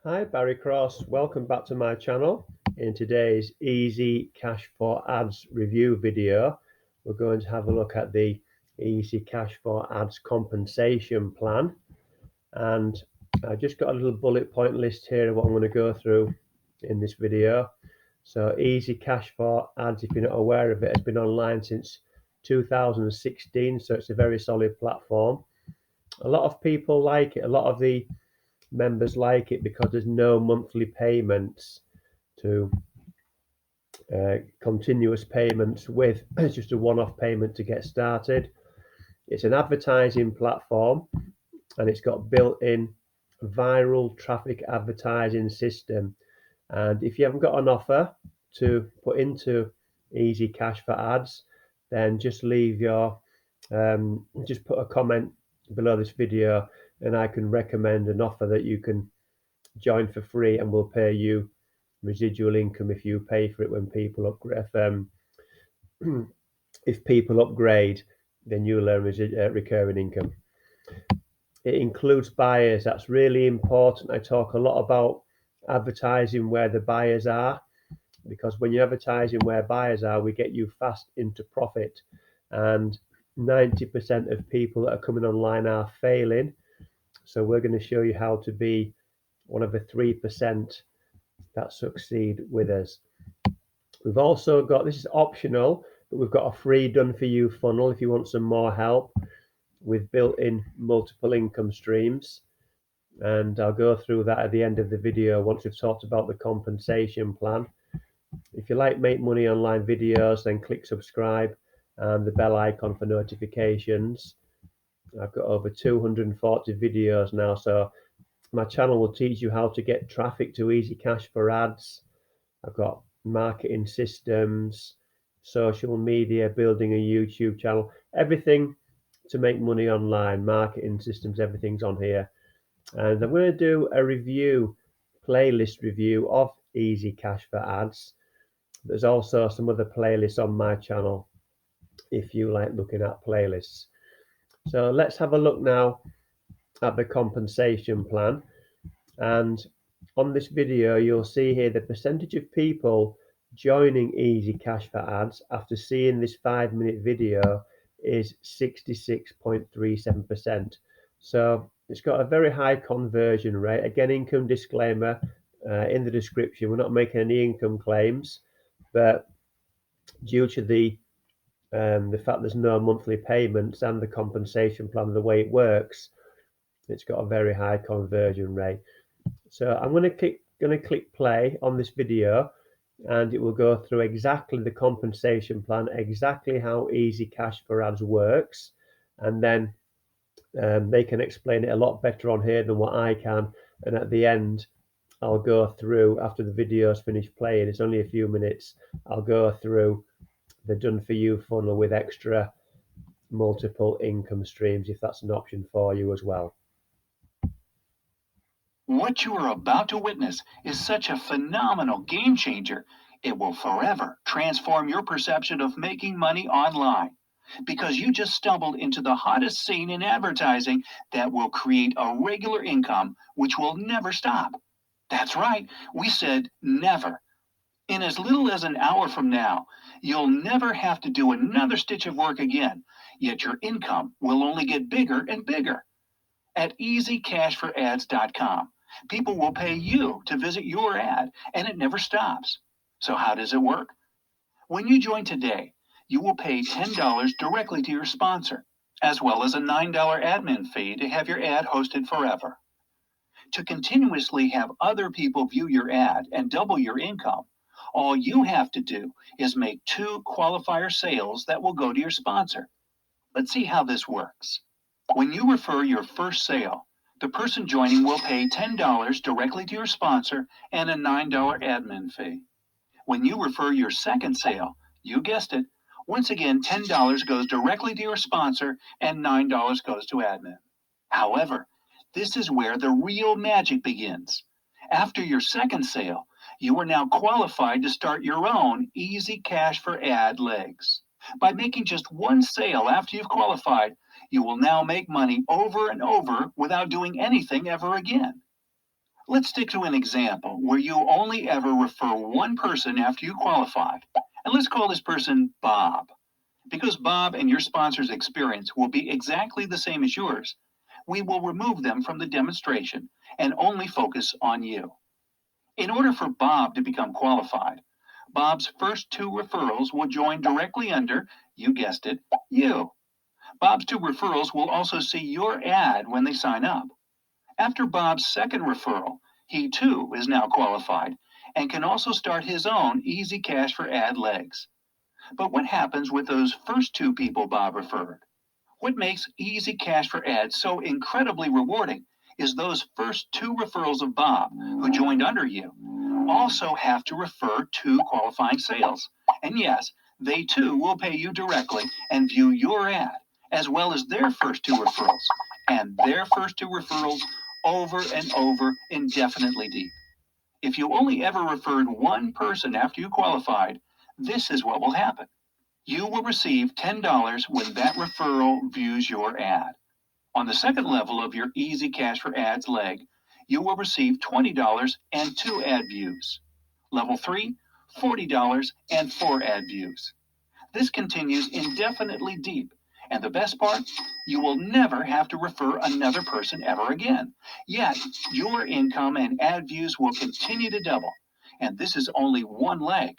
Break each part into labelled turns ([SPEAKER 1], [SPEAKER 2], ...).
[SPEAKER 1] Hi, Barry Cross. Welcome back to my channel. In today's Easy Cash for Ads review video, we're going to have a look at the Easy Cash for Ads compensation plan. And I just got a little bullet point list here of what I'm going to go through in this video. So Easy Cash for Ads, if you're not aware of it, has been online since 2016, so it's a very solid platform. A lot of people like it. A lot of the members like it because there's no monthly payments to continuous payments with it's just a one-off payment to get started. It's an advertising platform and it's got built-in viral traffic advertising system. And if you haven't got an offer to put into Easy Cash for Ads, then just leave your just put a comment below this video and I can recommend an offer that you can join for free and we'll pay you residual income if you pay for it when people upgrade. If people upgrade, then you'll earn recurring income. It includes buyers. That's really important. I talk a lot about advertising where the buyers are, because when you're advertising where buyers are, we get you fast into profit. And 90% of people that are coming online are failing. So we're going to show you how to be one of the 3% that succeed with us. We've also got, this is optional, but we've got a free done for you funnel if you want some more help with built-in multiple income streams. And I'll go through that at the end of the video once we've talked about the compensation plan. If you like Make Money Online videos, then click subscribe and the bell icon for notifications. I've got over 240 videos now, so my channel will teach you how to get traffic to Easy Cash for Ads. I've got marketing systems, social media, building a YouTube channel, everything to make money online, marketing systems, everything's on here. And I'm going to do a playlist review of Easy Cash for Ads. There's also some other playlists on my channel if you like looking at playlists. So let's have a look now at the compensation plan. And on this video, you'll see here the percentage of people joining Easy Cash for Ads after seeing this 5-minute video is 66.37%. So it's got a very high conversion rate. Again, income disclaimer in the description. We're not making any income claims, but due to the fact there's no monthly payments and the compensation plan, the way it works, it's got a very high conversion rate. So I'm going to click play on this video and it will go through exactly the compensation plan, exactly how Easy Cash for Ads works, and then they can explain it a lot better on here than what I can. And at the end, I'll go through, after the video's finished playing, it's only a few minutes, I'll go through the done for you funnel with extra multiple income streams if that's an option for you as well.
[SPEAKER 2] What you are about to witness is such a phenomenal game changer. It will forever transform your perception of making money online, because you just stumbled into the hottest scene in advertising that will create a regular income which will never stop. That's right, we said never. In as little as an hour from now, you'll never have to do another stitch of work again, yet your income will only get bigger and bigger. At easycashforads.com, people will pay you to visit your ad, and it never stops. So how does it work? When you join today, you will pay $10 directly to your sponsor, as well as a $9 admin fee to have your ad hosted forever. To continuously have other people view your ad and double your income, all you have to do is make 2 qualifier sales that will go to your sponsor. Let's see how this works. When you refer your first sale, the person joining will pay $10 directly to your sponsor and a $9 admin fee. When you refer your second sale, you guessed it, once again $10 goes directly to your sponsor and $9 goes to admin. However, this is where the real magic begins. After your second sale, you are now qualified to start your own Easy Cash for Ad legs. By making just one sale after you've qualified, you will now make money over and over without doing anything ever again. Let's stick to an example where you only ever refer one person after you qualified. And let's call this person Bob. Because Bob and your sponsor's experience will be exactly the same as yours, we will remove them from the demonstration and only focus on you. In order for Bob to become qualified, Bob's first two referrals will join directly under, you guessed it, you. Bob's two referrals will also see your ad when they sign up. After Bob's second referral, he too is now qualified and can also start his own Easy Cash for Ad legs. But what happens with those first two people Bob referred? What makes Easy Cash for Ads so incredibly rewarding is those first two referrals of Bob, who joined under you, also have to refer two qualifying sales. And yes, they too will pay you directly and view your ad, as well as their first two referrals, and their first two referrals over and over indefinitely deep. If you only ever referred one person after you qualified, this is what will happen. You will receive $10 when that referral views your ad. On the second level of your Easy Cash for Ads leg, you will receive $20 and 2 ad views. Level 3, $40 and 4 ad views. This continues indefinitely deep, and the best part, you will never have to refer another person ever again. Yet, your income and ad views will continue to double, and this is only one leg.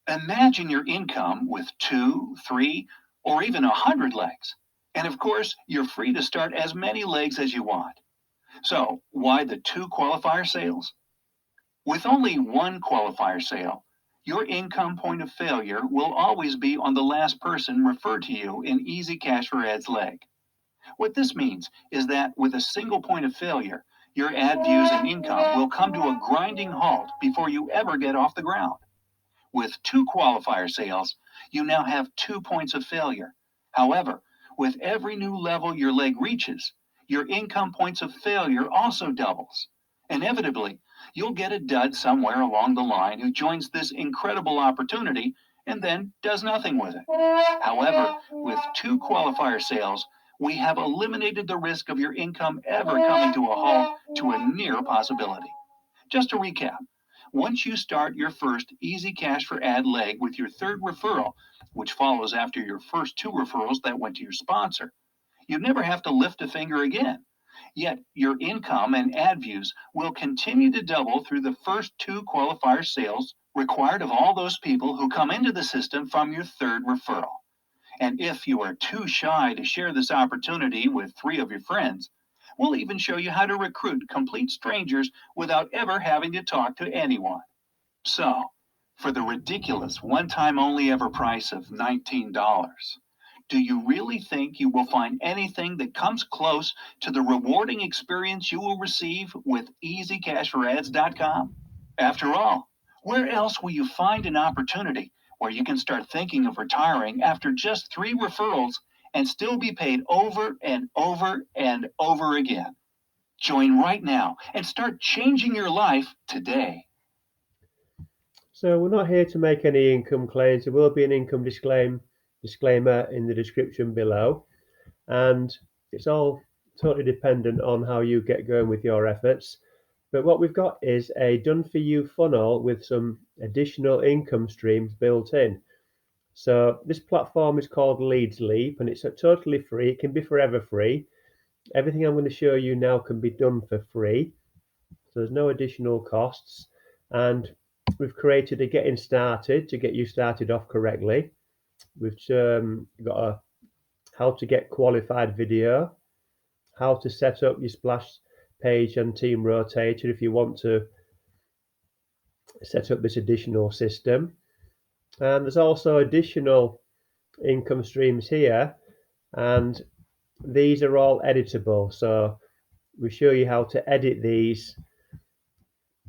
[SPEAKER 2] Imagine your income with 2, 3, or even 100 legs. And of course, you're free to start as many legs as you want. So, why the 2 qualifier sales? With only one qualifier sale, your income point of failure will always be on the last person referred to you in Easy Cash for Ads leg. What this means is that with a single point of failure, your ad views and income will come to a grinding halt before you ever get off the ground. With 2 qualifier sales, you now have 2 points of failure. However, with every new level your leg reaches, your income points of failure also doubles. Inevitably, you'll get a dud somewhere along the line who joins this incredible opportunity and then does nothing with it. However, with 2 qualifier sales, we have eliminated the risk of your income ever coming to a halt to a near possibility. Just to recap, once you start your first Easy Cash for Ad leg with your third referral, which follows after your first 2 referrals that went to your sponsor, you never have to lift a finger again. Yet your income and ad views will continue to double through the first 2 qualifier sales required of all those people who come into the system from your third referral. And if you are too shy to share this opportunity with 3 of your friends, we'll even show you how to recruit complete strangers without ever having to talk to anyone. So, for the ridiculous one-time only ever price of $19, do you really think you will find anything that comes close to the rewarding experience you will receive with EasyCashForAds.com? After all, where else will you find an opportunity where you can start thinking of retiring after just 3 referrals and still be paid over and over and over again? Join right now and start changing your life today.
[SPEAKER 1] So we're not here to make any income claims. There will be an income disclaimer in the description below, and it's all totally dependent on how you get going with your efforts. But what we've got is a done-for-you funnel with some additional income streams built in. So this platform is called Leads Leap, and it's totally free. It can be forever free. Everything I'm going to show you now can be done for free, so there's no additional costs. And we've created a getting started to get you started off correctly. We've got a how to get qualified video, how to set up your splash page and team rotator if you want to set up this additional system. And there's also additional income streams here, and these are all editable. So we show you how to edit these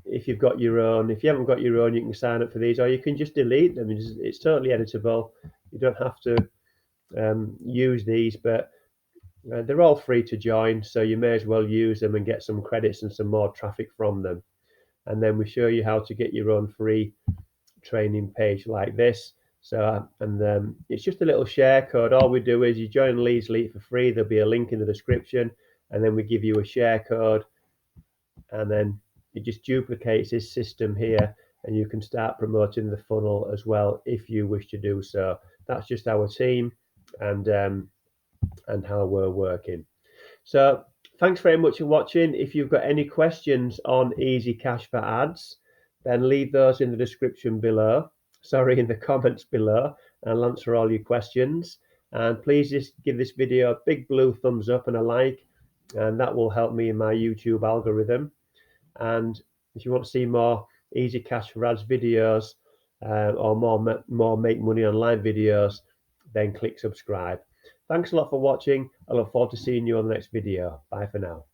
[SPEAKER 1] if you've got your own. If you haven't got your own, you can sign up for these, or you can just delete them. It's totally editable. You don't have to use these, but they're all free to join, so you may as well use them and get some credits and some more traffic from them. And then we show you how to get your own free training page like this. So, and it's just a little share code. All we do is you join Leads Leap for free. There'll be a link in the description, and then we give you a share code, and then it just duplicates this system here, and you can start promoting the funnel as well if you wish to do so. That's just our team and how we're working. So thanks very much for watching. If you've got any questions on Easy Cash for Ads, then leave those in the description below. Sorry, in the comments below, and I'll answer all your questions. And please just give this video a big blue thumbs up and a like, and that will help me in my YouTube algorithm. And if you want to see more Easy Cash for Ads videos or more Make Money Online videos, then click subscribe. Thanks a lot for watching. I look forward to seeing you on the next video. Bye for now.